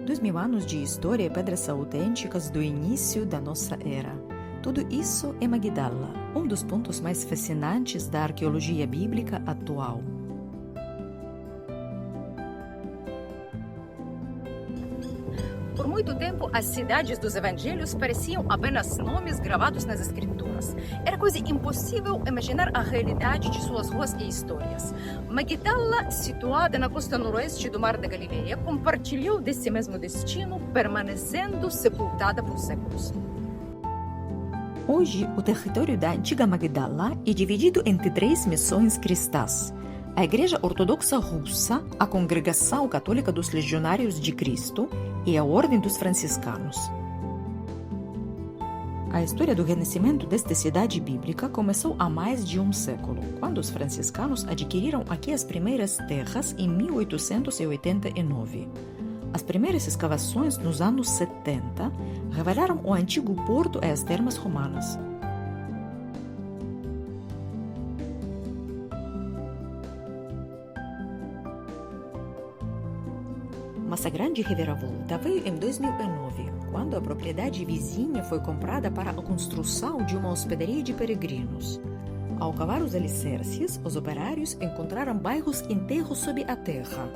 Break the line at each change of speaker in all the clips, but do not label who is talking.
2000 anos de história e pedras autênticas do início da nossa era. Tudo isso é Magdala, um dos pontos mais fascinantes da arqueologia bíblica atual.
Por muito tempo, as cidades dos evangelhos pareciam apenas nomes gravados nas escrituras. Era quase impossível imaginar a realidade de suas ruas e histórias. Magdala, situada na costa noroeste do Mar da Galileia, compartilhou desse mesmo destino, permanecendo sepultada por séculos.
Hoje, o território da antiga Magdala é dividido entre 3 missões cristãs: a Igreja Ortodoxa Russa, a Congregação Católica dos Legionários de Cristo e a Ordem dos Franciscanos. A história do renascimento desta cidade bíblica começou há mais de um século, quando os franciscanos adquiriram aqui as primeiras terras em 1889. As primeiras escavações nos anos 70 revelaram o antigo porto e as termas romanas. Mas a grande reviravolta veio em 2009, quando a propriedade vizinha foi comprada para a construção de uma hospedaria de peregrinos. Ao cavar os alicerces, os operários encontraram bairros inteiros sob a terra.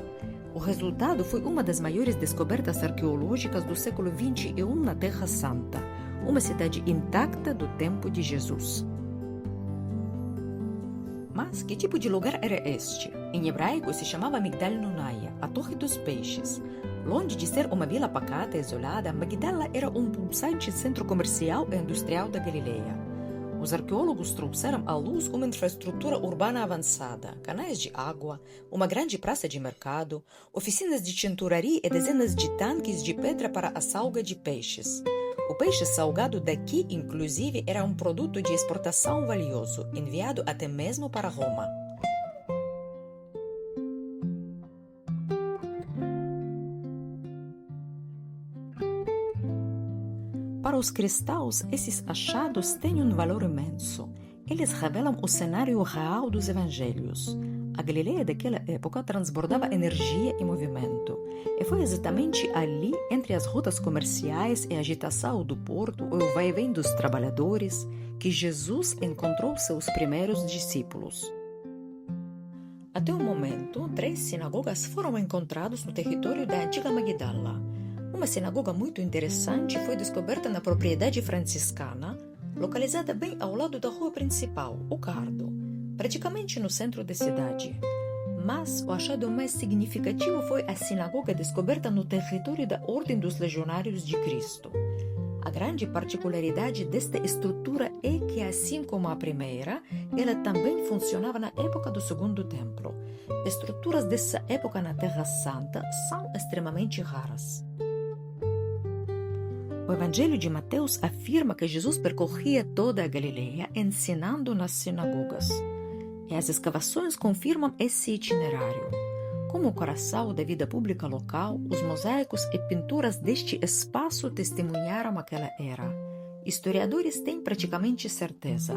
O resultado foi uma das maiores descobertas arqueológicas do século XXI na Terra Santa, uma cidade intacta do tempo de Jesus. Mas que tipo de lugar era este? Em hebraico se chamava Migdal Nunaya, a Torre dos Peixes. Longe de ser uma vila pacata e isolada, Magdala era um pulsante centro comercial e industrial da Galileia. Os arqueólogos trouxeram à luz uma infraestrutura urbana avançada, canais de água, uma grande praça de mercado, oficinas de tinturaria e dezenas de tanques de pedra para a salga de peixes. O peixe salgado daqui, inclusive, era um produto de exportação valioso, enviado até mesmo para Roma. Para os cristãos, esses achados têm um valor imenso. Eles revelam o cenário real dos evangelhos. A Galileia daquela época transbordava energia e movimento. E foi exatamente ali, entre as rotas comerciais e a agitação do porto e o vai-vem dos trabalhadores, que Jesus encontrou seus primeiros discípulos. Até o momento, 3 sinagogas foram encontradas no território da antiga Magdala. Uma sinagoga muito interessante foi descoberta na propriedade franciscana, localizada bem ao lado da rua principal, o Cardo, praticamente no centro da cidade. Mas o achado mais significativo foi a sinagoga descoberta no território da Ordem dos Legionários de Cristo. A grande particularidade desta estrutura é que, assim como a primeira, ela também funcionava na época do Segundo Templo. Estruturas dessa época na Terra Santa são extremamente raras. O Evangelho de Mateus afirma que Jesus percorria toda a Galileia ensinando nas sinagogas. E as escavações confirmam esse itinerário. Como o coração da vida pública local, os mosaicos e pinturas deste espaço testemunharam aquela era. Historiadores têm praticamente certeza.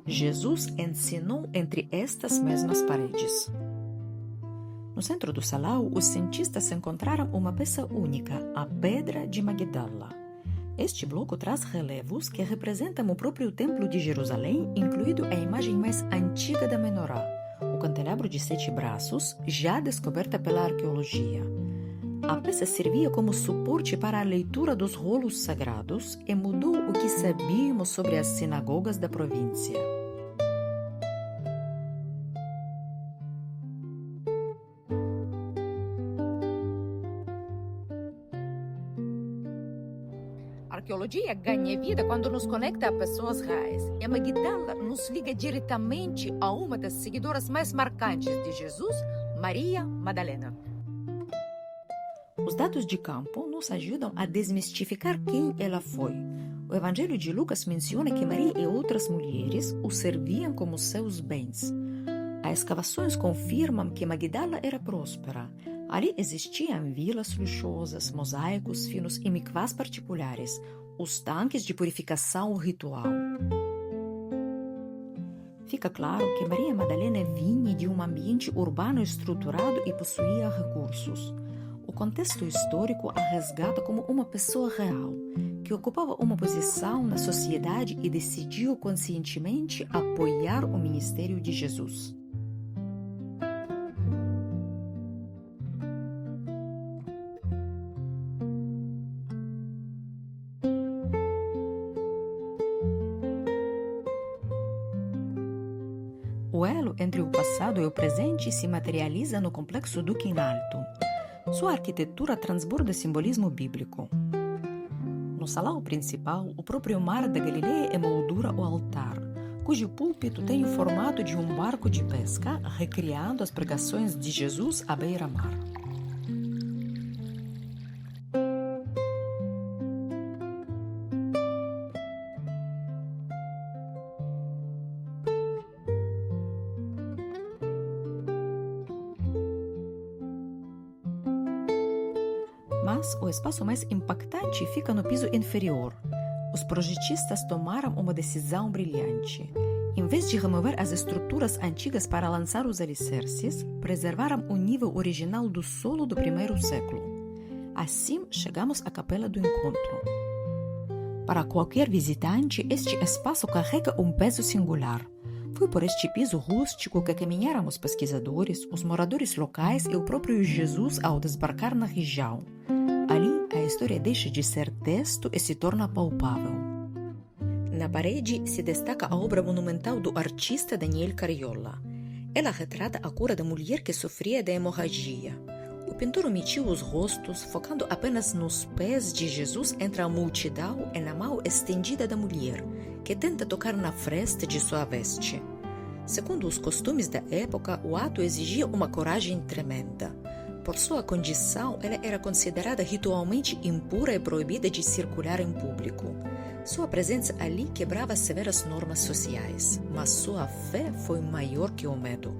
Jesus ensinou entre estas mesmas paredes. No centro do salão, os cientistas encontraram uma peça única, a Pedra de Magdala. Este bloco traz relevos que representam o próprio Templo de Jerusalém, incluído a imagem mais antiga da menorá, o candelabro de 7 braços, já descoberta pela arqueologia. A peça servia como suporte para a leitura dos rolos sagrados e mudou o que sabíamos sobre as sinagogas da província.
A arqueologia ganha vida quando nos conecta a pessoas reais. E a Magdala nos liga diretamente a uma das seguidoras mais marcantes de Jesus, Maria Madalena.
Os dados de campo nos ajudam a desmistificar quem ela foi. O Evangelho de Lucas menciona que Maria e outras mulheres o serviam como seus bens. As escavações confirmam que Magdala era próspera. Ali existiam vilas luxuosas, mosaicos finos e mikvás particulares, os tanques de purificação ritual. Fica claro que Maria Madalena vinha de um ambiente urbano estruturado e possuía recursos. O contexto histórico a resgata como uma pessoa real, que ocupava uma posição na sociedade e decidiu conscientemente apoiar o ministério de Jesus. O elo entre o passado e o presente se materializa no complexo Duque em Alto. Sua arquitetura transborda simbolismo bíblico. No salão principal, o próprio mar da Galileia emoldura o altar, cujo púlpito tem o formato de um barco de pesca, recriando as pregações de Jesus à beira-mar. Mas o espaço mais impactante fica no piso inferior. Os projetistas tomaram uma decisão brilhante. Em vez de remover as estruturas antigas para lançar os alicerces, preservaram o nível original do solo do primeiro século. Assim, chegamos à Capela do Encontro. Para qualquer visitante, este espaço carrega um peso singular. Foi por este piso rústico que caminharam os pesquisadores, os moradores locais e o próprio Jesus ao desembarcar na região. Ali, a história deixa de ser texto e se torna palpável. Na parede se destaca a obra monumental do artista Daniel Cariola. Ela retrata a cura da mulher que sofria de hemorragia. O pintor omitiu os rostos, focando apenas nos pés de Jesus entre a multidão e na mão estendida da mulher, que tenta tocar na fresta de sua veste. Segundo os costumes da época, o ato exigia uma coragem tremenda. Por sua condição, ela era considerada ritualmente impura e proibida de circular em público. Sua presença ali quebrava severas normas sociais, mas sua fé foi maior que o medo.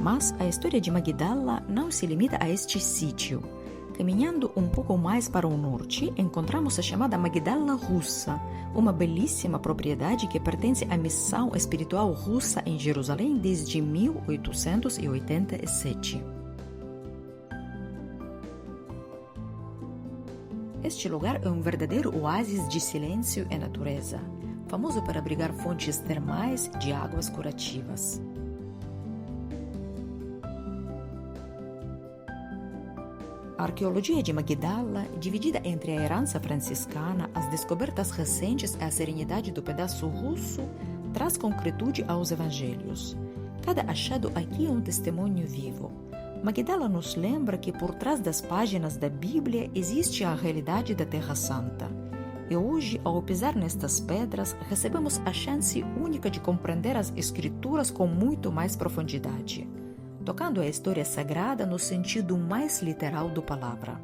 Mas a história de Magdala não se limita a este sítio. Caminhando um pouco mais para o norte, encontramos a chamada Magdala Russa, uma belíssima propriedade que pertence à missão espiritual russa em Jerusalém desde 1887. Este lugar é um verdadeiro oásis de silêncio e natureza, famoso para abrigar fontes termais de águas curativas. A arqueologia de Magdala, dividida entre a herança franciscana, as descobertas recentes e a serenidade do pedaço russo, traz concretude aos evangelhos. Cada achado aqui é um testemunho vivo. Magdala nos lembra que por trás das páginas da Bíblia existe a realidade da Terra Santa. E hoje, ao pisar nestas pedras, recebemos a chance única de compreender as Escrituras com muito mais profundidade, tocando a história sagrada no sentido mais literal da palavra.